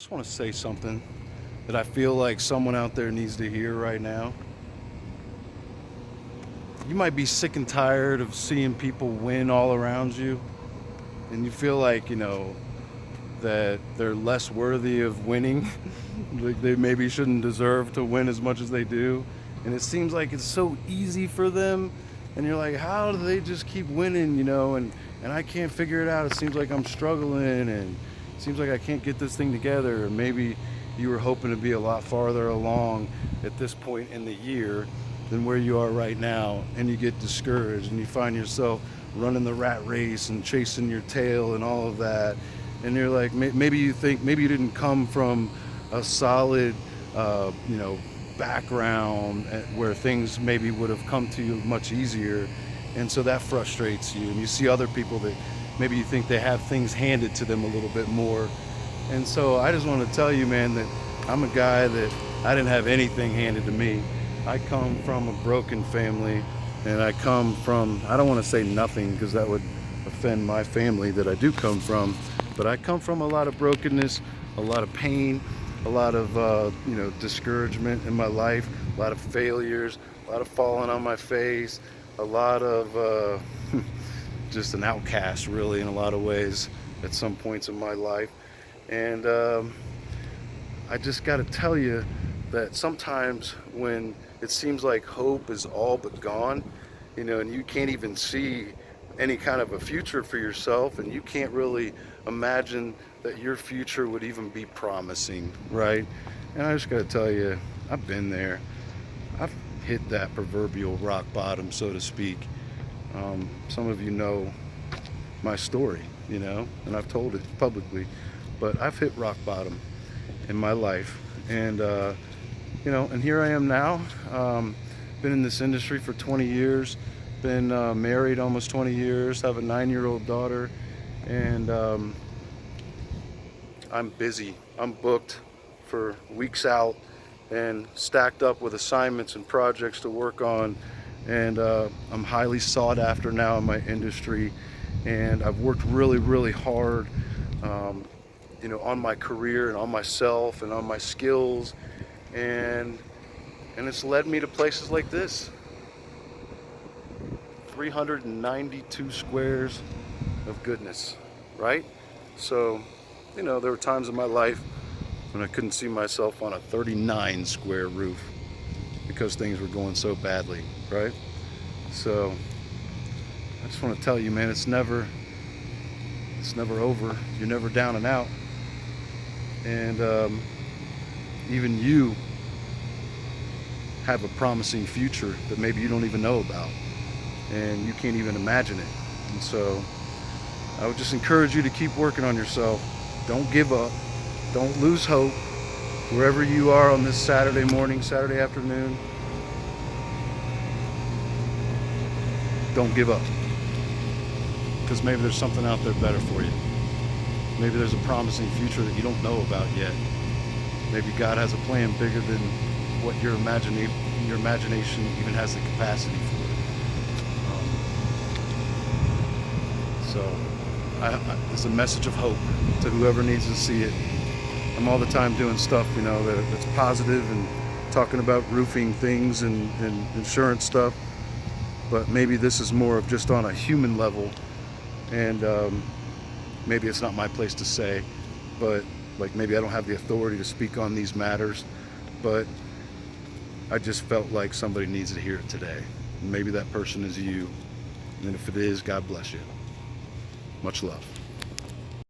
Just want to say something that I feel like someone out there needs to hear right now. You might be sick and tired of seeing people win all around you, and you feel like, that they're less worthy of winning. Like they maybe shouldn't deserve to win as much as they do. And it seems like it's so easy for them. And you're like, how do they just keep winning, and I can't figure it out. It seems like I'm struggling and it seems like I can't get this thing together. Or maybe you were hoping to be a lot farther along at this point in the year than where you are right now, and you get discouraged and you find yourself running the rat race and chasing your tail and all of that. And you're like, maybe you think maybe you didn't come from a solid uh, you know background where things maybe would have come to you much easier, and so that frustrates you. And you see other people that maybe you think they have things handed to them a little bit more. And so I just want to tell you, man, that I'm a guy that I didn't have anything handed to me. I come from a broken family, and I come from, I don't want to say nothing because that would offend my family that I do come from, but I come from a lot of brokenness, a lot of pain, a lot of discouragement in my life, a lot of failures, a lot of falling on my face, a lot of just an outcast, really, in a lot of ways at some points in my life. And I just got to tell you that sometimes when it seems like hope is all but gone, and you can't even see any kind of a future for yourself, and you can't really imagine that your future would even be promising, right? And I just got to tell you, I've been there. I've hit that proverbial rock bottom, so to speak. Some of you know my story, and I've told it publicly, but I've hit rock bottom in my life. And and here I am now. Been in this industry for 20 years, been married almost 20 years, have a 9-year-old daughter, and I'm busy. I'm booked for weeks out and stacked up with assignments and projects to work on. And I'm highly sought after now in my industry. And I've worked really, really hard, on my career and on myself and on my skills. And it's led me to places like this. 392 squares of goodness, right? So, there were times in my life when I couldn't see myself on a 39 square roof because things were going so badly, right? So, I just want to tell you, man, it's never over. You're never down and out. And even you have a promising future that maybe you don't even know about, and you can't even imagine it. And so I would just encourage you to keep working on yourself. Don't give up. Don't lose hope. Wherever you are on this Saturday morning, Saturday afternoon, don't give up. Because maybe there's something out there better for you. Maybe there's a promising future that you don't know about yet. Maybe God has a plan bigger than what your imagination even has the capacity for. It's a message of hope to whoever needs to see it. I'm all the time doing stuff, that's positive and talking about roofing things and insurance stuff. But maybe this is more of just on a human level, and maybe it's not my place to say, but like maybe I don't have the authority to speak on these matters, but I just felt like somebody needs to hear it today. And maybe that person is you, and if it is, God bless you. Much love.